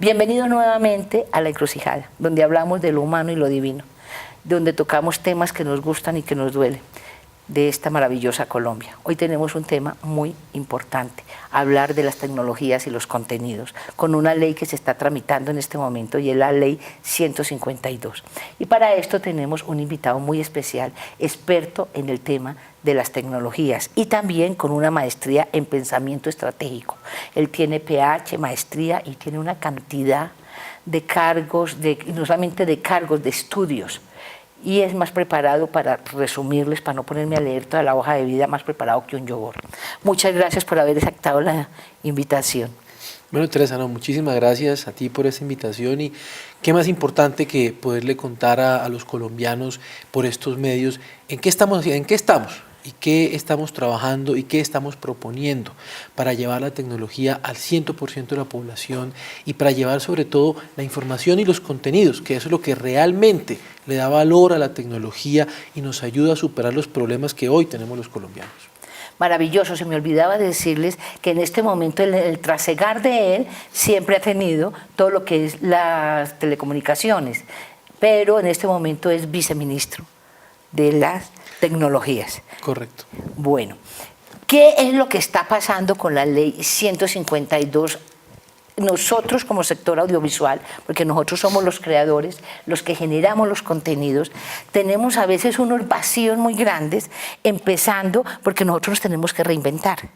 Bienvenido nuevamente a La Encrucijada, donde hablamos de lo humano y lo divino, donde tocamos temas que nos gustan y que nos duelen de esta maravillosa Colombia. Hoy tenemos un tema muy importante, hablar de las tecnologías y los contenidos, con una ley que se está tramitando en este momento y es la ley 152. Y para esto tenemos un invitado muy especial, experto en el tema de las tecnologías y también con una maestría en pensamiento estratégico. Él tiene PH, maestría y tiene una cantidad de cargos, no solamente de cargos, de estudios, y es más preparado, para resumirles, para no ponerme a leer toda la hoja de vida, más preparado que un yogur. Muchas gracias por haber aceptado la invitación. Bueno, Teresa, muchísimas gracias a ti por esta invitación y qué más importante que poderle contar a los colombianos por estos medios en qué estamos y qué estamos trabajando y qué estamos proponiendo para llevar la tecnología al 100% de la población y para llevar sobre todo la información y los contenidos, que eso es lo que realmente le da valor a la tecnología y nos ayuda a superar los problemas que hoy tenemos los colombianos. Maravilloso, se me olvidaba decirles que en este momento el trasegar de él siempre ha tenido todo lo que es las telecomunicaciones, pero en este momento es viceministro de las tecnologías. Correcto. Bueno, ¿qué es lo que está pasando con la ley 152? Nosotros como sector audiovisual, porque nosotros somos los creadores, los que generamos los contenidos, tenemos a veces unos vacíos muy grandes, empezando porque nosotros nos tenemos que reinventar.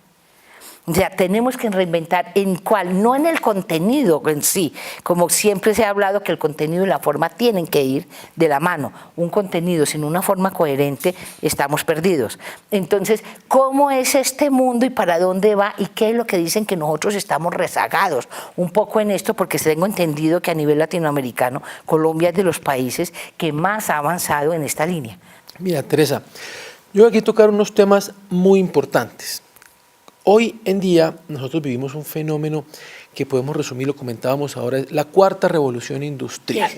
O sea, tenemos que reinventar en cuál, no en el contenido en sí, como siempre se ha hablado que el contenido y la forma tienen que ir de la mano. Un contenido sin una forma coherente, estamos perdidos. Entonces, ¿cómo es este mundo y para dónde va? ¿Y qué es lo que dicen que nosotros estamos rezagados? Un poco en esto, porque tengo entendido que a nivel latinoamericano, Colombia es de los países que más ha avanzado en esta línea. Mira, Teresa, yo voy aquí a tocar unos temas muy importantes. Hoy en día nosotros vivimos un fenómeno que podemos resumir, lo comentábamos ahora, es la cuarta revolución industrial.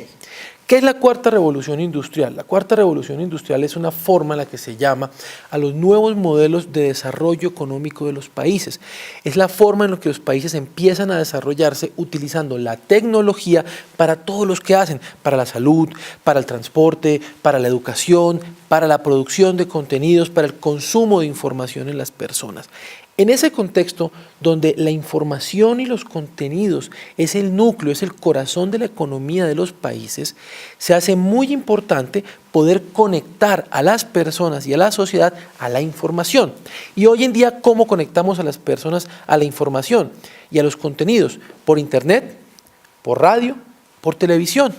¿Qué es la cuarta revolución industrial? La cuarta revolución industrial es una forma en la que se llama a los nuevos modelos de desarrollo económico de los países. Es la forma en la que los países empiezan a desarrollarse utilizando la tecnología para todos los que hacen, para la salud, para el transporte, para la educación, para la producción de contenidos, para el consumo de información en las personas. En ese contexto, donde la información y los contenidos es el núcleo, es el corazón de la economía de los países, se hace muy importante poder conectar a las personas y a la sociedad a la información. Y hoy en día, ¿cómo conectamos a las personas a la información y a los contenidos? Por internet, por radio, por televisión.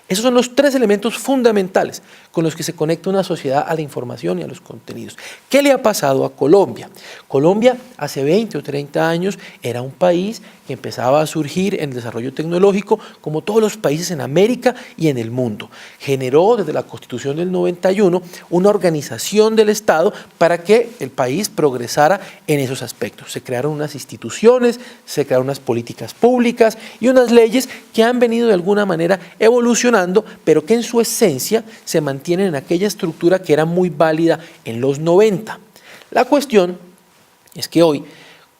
Esos son los tres elementos fundamentales con los que se conecta una sociedad a la información y a los contenidos. ¿Qué le ha pasado a Colombia? Colombia hace 20 o 30 años era un país que empezaba a surgir en el desarrollo tecnológico como todos los países en América y en el mundo. Generó desde la Constitución del 91 una organización del Estado para que el país progresara en esos aspectos. Se crearon unas instituciones, se crearon unas políticas públicas y unas leyes que han venido de alguna manera evolucionando, pero que en su esencia se mantienen en aquella estructura que era muy válida en los 90. La cuestión es que hoy,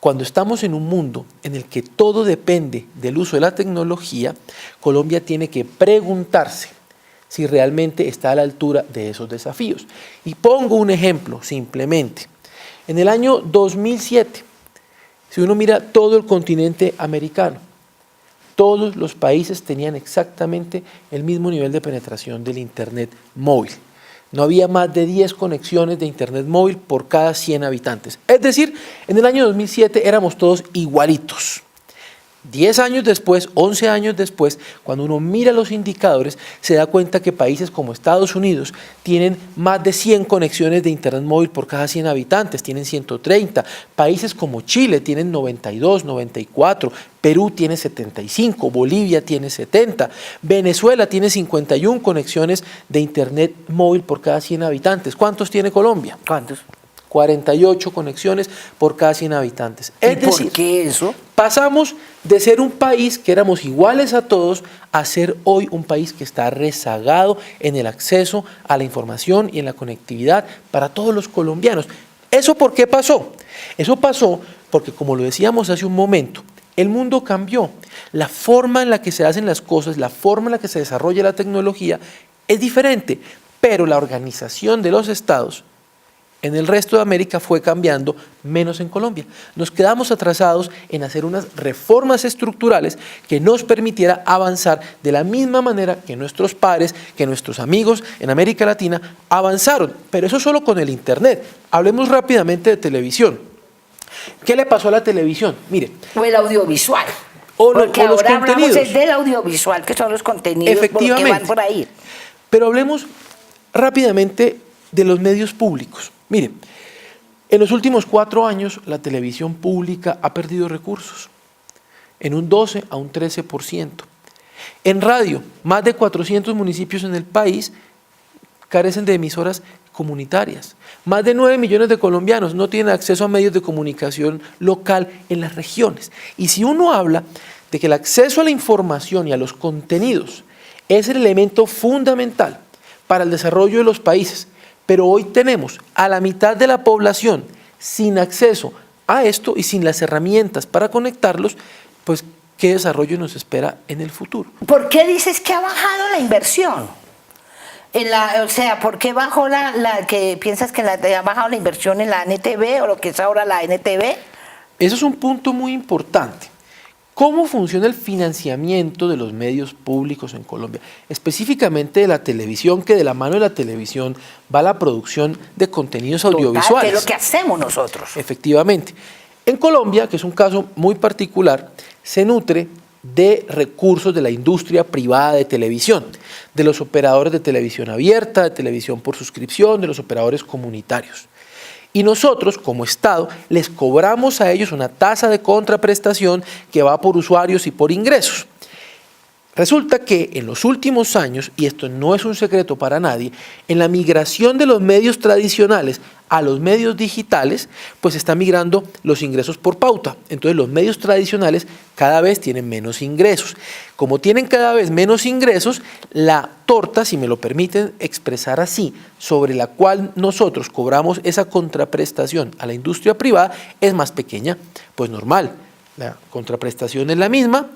cuando estamos en un mundo en el que todo depende del uso de la tecnología, Colombia tiene que preguntarse si realmente está a la altura de esos desafíos. Y pongo un ejemplo simplemente. En el año 2007, si uno mira todo el continente americano, todos los países tenían exactamente el mismo nivel de penetración del Internet móvil. No había más de 10 conexiones de Internet móvil por cada 100 habitantes. Es decir, en el año 2007 éramos todos igualitos. 10 años después, 11 años después, cuando uno mira los indicadores, se da cuenta que países como Estados Unidos tienen más de 100 conexiones de Internet móvil por cada 100 habitantes, tienen 130. Países como Chile tienen 92, 94, Perú tiene 75, Bolivia tiene 70, Venezuela tiene 51 conexiones de Internet móvil por cada 100 habitantes. ¿Cuántos tiene Colombia? ¿Cuántos? 48 conexiones por cada 100 habitantes. Es decir, ¿por qué eso? Pasamos de ser un país que éramos iguales a todos a ser hoy un país que está rezagado en el acceso a la información y en la conectividad para todos los colombianos. ¿Eso por qué pasó? Eso pasó porque, como lo decíamos hace un momento, El mundo cambió. La forma en la que se hacen las cosas, la forma en la que se desarrolla la tecnología es diferente, pero la organización de los estados en el resto de América fue cambiando, menos en Colombia. Nos quedamos atrasados en hacer unas reformas estructurales que nos permitiera avanzar de la misma manera que nuestros padres, que nuestros amigos en América Latina avanzaron. Pero eso solo con el Internet. Hablemos rápidamente de televisión. ¿Qué le pasó a la televisión? Mire. O el audiovisual. Porque Porque los ahora hablamos contenidos. del audiovisual, que son los contenidos Efectivamente. que van por ahí. Pero hablemos rápidamente de los medios públicos. Mire, en los últimos 4 años la televisión pública ha perdido recursos, en un 12 a un 13%. En radio, más de 400 municipios en el país carecen de emisoras comunitarias. Más de 9 millones de colombianos no tienen acceso a medios de comunicación local en las regiones. Y si uno habla de que el acceso a la información y a los contenidos es el elemento fundamental para el desarrollo de los países, pero hoy tenemos a la mitad de la población sin acceso a esto y sin las herramientas para conectarlos, pues ¿qué desarrollo nos espera en el futuro? ¿Por qué dices que ha bajado la inversión? O sea, ¿por qué bajó que piensas que ha bajado la inversión en la NTV o lo que es ahora la NTV? Eso es un punto muy importante. ¿Cómo funciona el financiamiento de los medios públicos en Colombia? Específicamente de la televisión, que de la mano de la televisión va la producción de contenidos audiovisuales. Que es lo que hacemos nosotros. Efectivamente. En Colombia, que es un caso muy particular, se nutre de recursos de la industria privada de televisión, de los operadores de televisión abierta, de televisión por suscripción, de los operadores comunitarios. Y nosotros, como Estado, les cobramos a ellos una tasa de contraprestación que va por usuarios y por ingresos. Resulta que en los últimos años, y esto no es un secreto para nadie, en la migración de los medios tradicionales a los medios digitales, pues están migrando los ingresos por pauta. Entonces los medios tradicionales cada vez tienen menos ingresos. Como tienen cada vez menos ingresos, la torta, si me lo permiten expresar así, sobre la cual nosotros cobramos esa contraprestación a la industria privada, es más pequeña. Pues normal, la contraprestación es la misma,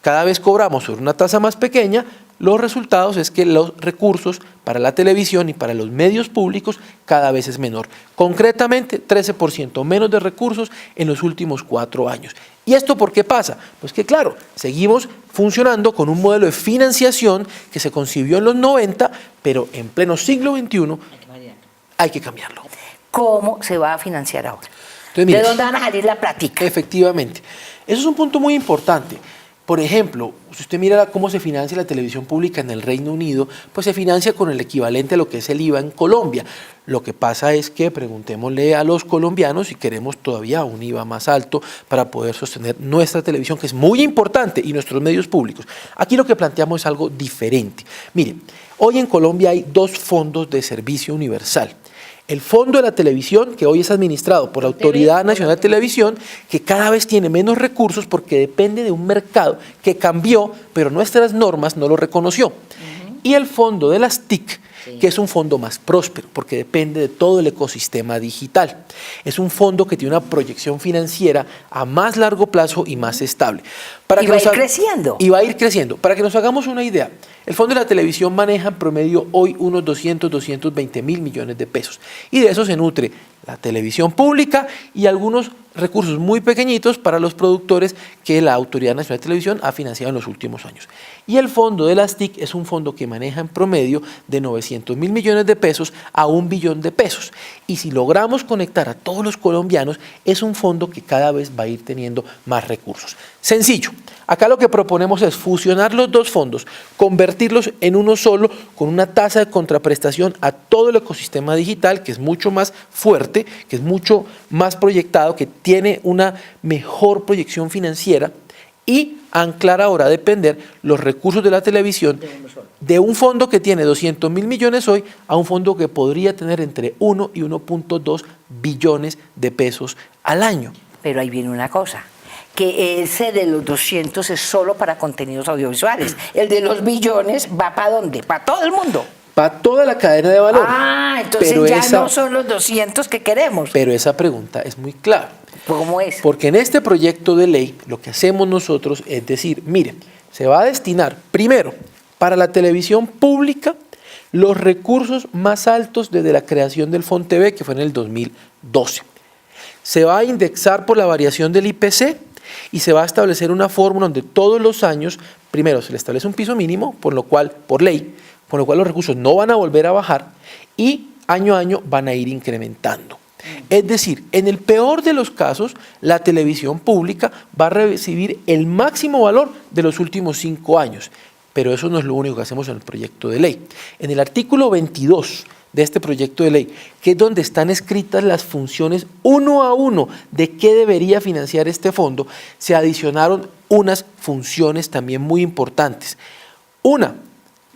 cada vez cobramos sobre una tasa más pequeña, los resultados es que los recursos para la televisión y para los medios públicos cada vez es menor. Concretamente, 13% menos de recursos en los últimos 4 años. ¿Y esto por qué pasa? Pues que claro, seguimos funcionando con un modelo de financiación que se concibió en los 90, pero en pleno siglo XXI hay que cambiarlo. ¿Cómo se va a financiar ahora? Entonces, mire, ¿de dónde van a salir la plática? Efectivamente. Eso es un punto muy importante. Por ejemplo, si usted mira cómo se financia la televisión pública en el Reino Unido, pues se financia con el equivalente a lo que es el IVA en Colombia. Lo que pasa es que preguntémosle a los colombianos si queremos todavía un IVA más alto para poder sostener nuestra televisión, que es muy importante, y nuestros medios públicos. Aquí lo que planteamos es algo diferente. Miren, hoy en Colombia hay 2 fondos de servicio universal. El Fondo de la Televisión, que hoy es administrado por la Autoridad Nacional de Televisión, que cada vez tiene menos recursos porque depende de un mercado que cambió, pero nuestras normas no lo reconoció. Y el Fondo de las TIC, que es un fondo más próspero porque depende de todo el ecosistema digital. Es un fondo que tiene una proyección financiera a más largo plazo y más estable. Y va a ir creciendo. Y va a ir creciendo. Para que nos hagamos una idea, el Fondo de la Televisión maneja en promedio hoy unos 220 mil millones de pesos. Y de eso se nutre la televisión pública y algunos recursos muy pequeñitos para los productores que la Autoridad Nacional de Televisión ha financiado en los últimos años. Y el fondo de las TIC es un fondo que maneja en promedio de 900 mil millones de pesos a 1 billón de pesos. Y si logramos conectar a todos los colombianos, es un fondo que cada vez va a ir teniendo más recursos. Sencillo. Acá lo que proponemos es fusionar los 2 fondos, convertirlos en uno solo con una tasa de contraprestación a todo el ecosistema digital, que es mucho más fuerte, que es mucho más proyectado, que tiene una mejor proyección financiera, y anclar ahora, depender los recursos de la televisión de un fondo que tiene 200 mil millones hoy a un fondo que podría tener entre 1 y 1.2 billones de pesos al año. Pero ahí viene una cosa, que ese de los 200 es solo para contenidos audiovisuales. El de los billones va ¿para dónde? Para todo el mundo. para toda la cadena de valor. Ah, entonces Pero ya no son los 200 que queremos. Pero esa pregunta es muy clave. ¿Cómo es? Porque en este proyecto de ley lo que hacemos nosotros es decir, mire, se va a destinar primero para la televisión pública los recursos más altos desde la creación del FONTV, que fue en el 2012. Se va a indexar por la variación del IPC y se va a establecer una fórmula donde todos los años, primero se le establece un piso mínimo, por ley, con lo cual los recursos no van a volver a bajar y año a año van a ir incrementando. Es decir, en el peor de los casos, la televisión pública va a recibir el máximo valor de los últimos 5 años, pero eso no es lo único que hacemos en el proyecto de ley. En el artículo 22 de este proyecto de ley, que es donde están escritas las funciones uno a uno de qué debería financiar este fondo, se adicionaron unas funciones también muy importantes. Una,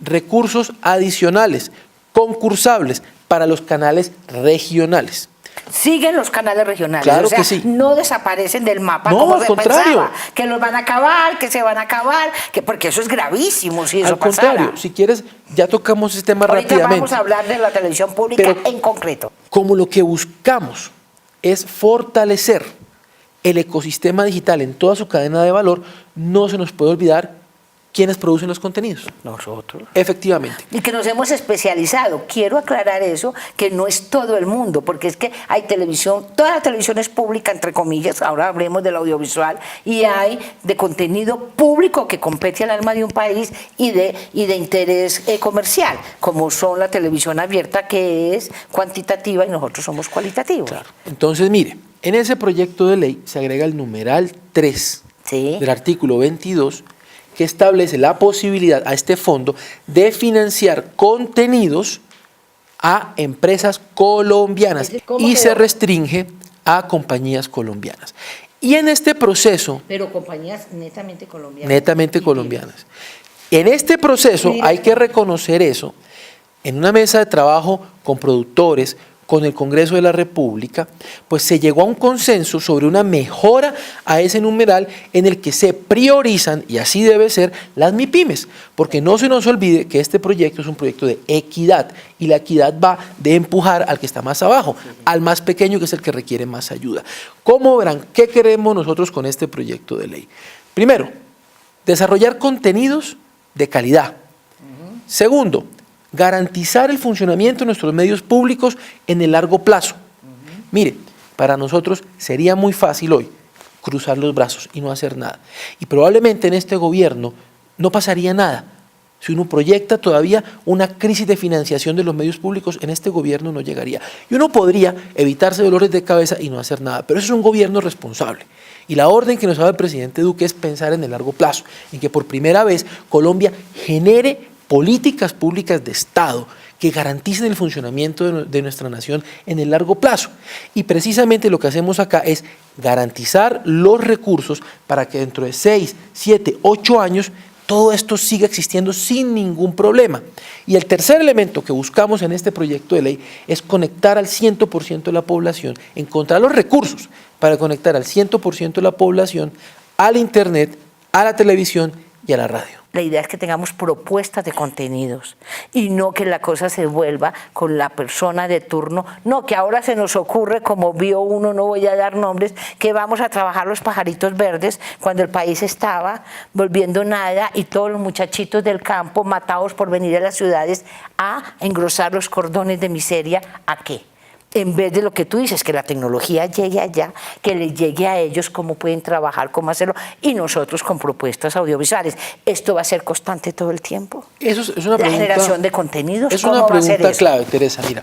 recursos adicionales, concursables para los canales regionales. Siguen los canales regionales, Claro o sea, que sí. no desaparecen del mapa No, como al se contrario. pensaba, que los van a acabar, que se van a acabar, porque eso es gravísimo si eso Al contrario, pasara. si quieres, ya tocamos ese tema Ahorita rápidamente. vamos a hablar de la televisión pública Pero en concreto. como lo que buscamos es fortalecer el ecosistema digital en toda su cadena de valor, no se nos puede olvidar quiénes producen los contenidos. Nosotros. Efectivamente. Y que nos hemos especializado. Quiero aclarar eso, que no es todo el mundo, porque es que hay televisión, toda la televisión es pública, entre comillas, ahora hablemos del audiovisual, y hay de contenido público que compete al alma de un país y de interés comercial, como son la televisión abierta, que es cuantitativa y nosotros somos cualitativos. Claro. Entonces, mire, en ese proyecto de ley se agrega el numeral 3 Sí. del artículo 22, que establece la posibilidad a este fondo de financiar contenidos a empresas colombianas ¿Cómo y quedó? se restringe a compañías colombianas. Y en este proceso, Pero compañías netamente colombianas. netamente colombianas, en este proceso Mira. hay que reconocer eso, en una mesa de trabajo con productores, con el Congreso de la República, pues se llegó a un consenso sobre una mejora a ese numeral en el que se priorizan, y así debe ser, las MIPYMES, porque no se nos olvide que este proyecto es un proyecto de equidad, y la equidad va de empujar al que está más abajo, al más pequeño, que es el que requiere más ayuda. ¿Cómo verán? ¿Qué queremos nosotros con este proyecto de ley? Primero, desarrollar contenidos de calidad. Segundo, garantizar el funcionamiento de nuestros medios públicos en el largo plazo. Mire, para nosotros sería muy fácil hoy cruzar los brazos y no hacer nada. Y probablemente en este gobierno no pasaría nada. Si uno proyecta todavía una crisis de financiación de los medios públicos, en este gobierno no llegaría. Y uno podría evitarse dolores de cabeza y no hacer nada. Pero eso es un gobierno responsable. Y la orden que nos da el presidente Duque es pensar en el largo plazo, en que por primera vez Colombia genere políticas públicas de Estado que garanticen el funcionamiento de nuestra nación en el largo plazo. Y precisamente lo que hacemos acá es garantizar los recursos para que dentro de 6, 7, 8 años todo esto siga existiendo sin ningún problema. Y el tercer elemento que buscamos en este proyecto de ley es conectar al 100% de la población, encontrar los recursos para conectar al 100% de la población al Internet, a la televisión y a la radio. La idea es que tengamos propuestas de contenidos y no que la cosa se vuelva con la persona de turno, no, que ahora se nos ocurre, como vio uno, no voy a dar nombres, que vamos a trabajar los pajaritos verdes cuando el país estaba volviendo nada y todos los muchachitos del campo matados por venir a las ciudades a engrosar los cordones de miseria. ¿A qué? En vez de lo que tú dices, que la tecnología llegue allá, que les llegue a ellos cómo pueden trabajar, cómo hacerlo, y nosotros con propuestas audiovisuales. ¿Esto va a ser constante todo el tiempo? Eso es una La pregunta, generación de contenidos, es ¿cómo una va a ser pregunta eso? clave, Teresa. Mira,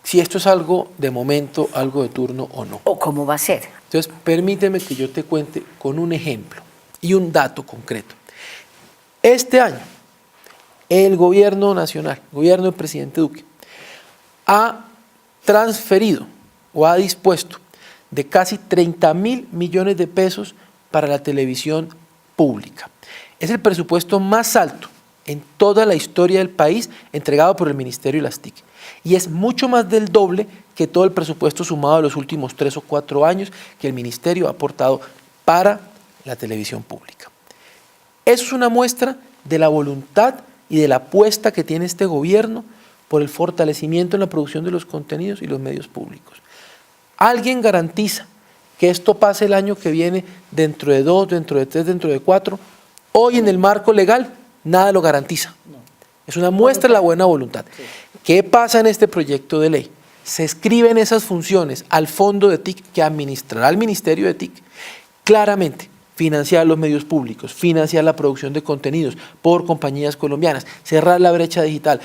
si esto es algo de momento, algo de turno o no. ¿O cómo va a ser? Entonces, permíteme que yo te cuente con un ejemplo y un dato concreto. Este año, el gobierno nacional, el gobierno del presidente Duque, ha transferido o ha dispuesto de casi 30.000 millones de pesos para la televisión pública. Es el presupuesto más alto en toda la historia del país entregado por el Ministerio de las TIC. Y es mucho más del doble que todo el presupuesto sumado de los últimos 3 o 4 años que el Ministerio ha aportado para la televisión pública. Eso es una muestra de la voluntad y y de la apuesta que tiene este gobierno por el fortalecimiento en la producción de los contenidos y los medios públicos. ¿Alguien garantiza que esto pase el año que viene, dentro de 2, dentro de 3, dentro de 4? Hoy en el marco legal nada lo garantiza. Es una muestra de la buena voluntad. ¿Qué pasa en este proyecto de ley? Se escriben esas funciones al fondo de TIC que administrará el Ministerio de TIC. Claramente, financiar los medios públicos, financiar la producción de contenidos por compañías colombianas, cerrar la brecha digital.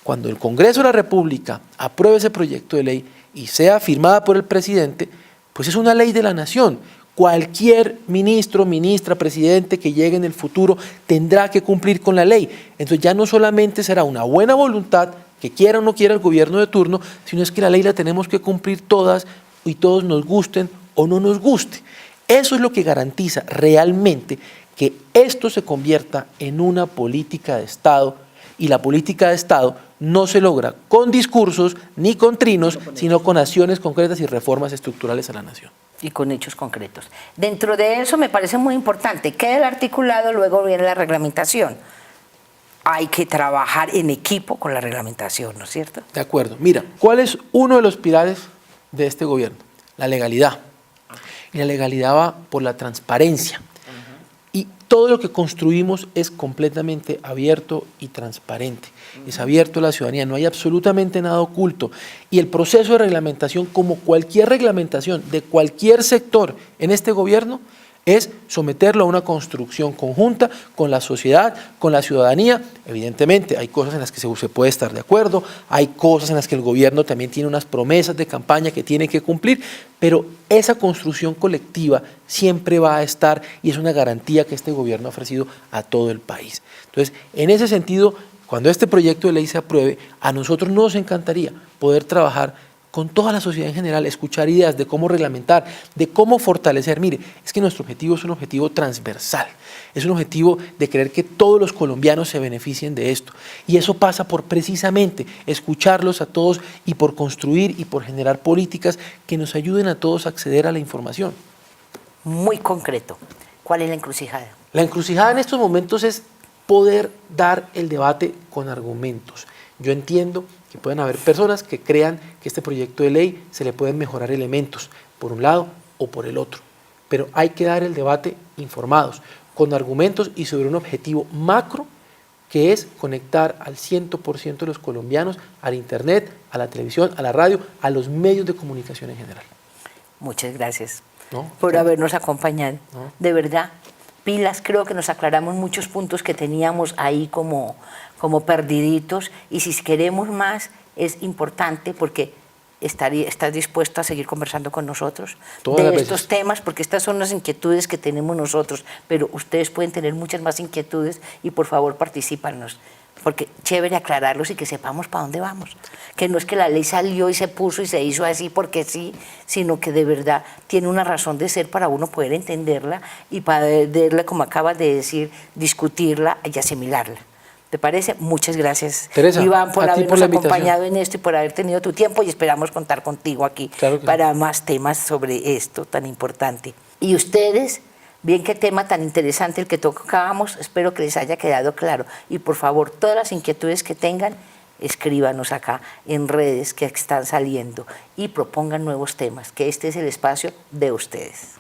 Cuando el Congreso de la República apruebe ese proyecto de ley y sea firmada por el presidente, pues es una ley de la nación. Cualquier ministro, ministra, presidente que llegue en el futuro tendrá que cumplir con la ley. Entonces ya no solamente será una buena voluntad, que quiera o no quiera el gobierno de turno, sino es que la ley la tenemos que cumplir todas y todos nos gusten o no nos guste. Eso es lo que garantiza realmente que esto se convierta en una política de Estado, y la política de Estado no se logra con discursos ni con trinos, sino con acciones concretas y reformas estructurales a la nación. Y con hechos concretos. Dentro de eso me parece muy importante, queda el articulado, luego viene la reglamentación. Hay que trabajar en equipo con la reglamentación, ¿no es cierto? De acuerdo. Mira, ¿cuál es uno de los pilares de este gobierno? La legalidad. Y la legalidad va por la transparencia. Y todo lo que construimos es completamente abierto y transparente. Es abierto a la ciudadanía, no hay absolutamente nada oculto. Y el proceso de reglamentación, como cualquier reglamentación de cualquier sector en este gobierno, es someterlo a una construcción conjunta con la sociedad, con la ciudadanía. Evidentemente hay cosas en las que se puede estar de acuerdo, hay cosas en las que el gobierno también tiene unas promesas de campaña que tiene que cumplir, pero esa construcción colectiva siempre va a estar y es una garantía que este gobierno ha ofrecido a todo el país. Entonces, en ese sentido, cuando este proyecto de ley se apruebe, a nosotros nos encantaría poder trabajar con toda la sociedad en general, escuchar ideas de cómo reglamentar, de cómo fortalecer. Mire, es que nuestro objetivo es un objetivo transversal, es un objetivo de querer que todos los colombianos se beneficien de esto. Y eso pasa por precisamente escucharlos a todos y por construir y por generar políticas que nos ayuden a todos a acceder a la información. Muy concreto, ¿cuál es la encrucijada? La encrucijada en estos momentos es poder dar el debate con argumentos. Yo entiendo que pueden haber personas que crean que este proyecto de ley se le pueden mejorar elementos por un lado o por el otro, pero hay que dar el debate informados, con argumentos y sobre un objetivo macro que es conectar al 100% de los colombianos al internet, a la televisión, a la radio, a los medios de comunicación en general. Muchas gracias ¿No? por habernos acompañado. ¿No? De verdad, pilas, creo que nos aclaramos muchos puntos que teníamos ahí como perdiditos, y si queremos más es importante porque estás dispuesto a seguir conversando con nosotros de estos temas, porque estas son las inquietudes que tenemos nosotros, pero ustedes pueden tener muchas más inquietudes y por favor particípanos, porque chévere aclararlos y que sepamos para dónde vamos, que no es que la ley salió y se puso y se hizo así porque sí, sino que de verdad tiene una razón de ser para uno poder entenderla y poderla, como acabas de decir, discutirla y asimilarla. ¿Te parece? Muchas gracias, Teresa, Iván, por habernos acompañado en esto y por haber tenido tu tiempo, y esperamos contar contigo aquí para más temas sobre esto tan importante. Y ustedes, bien, qué tema tan interesante el que tocábamos, espero que les haya quedado claro. Y por favor, todas las inquietudes que tengan, escríbanos acá en redes que están saliendo y propongan nuevos temas, que este es el espacio de ustedes.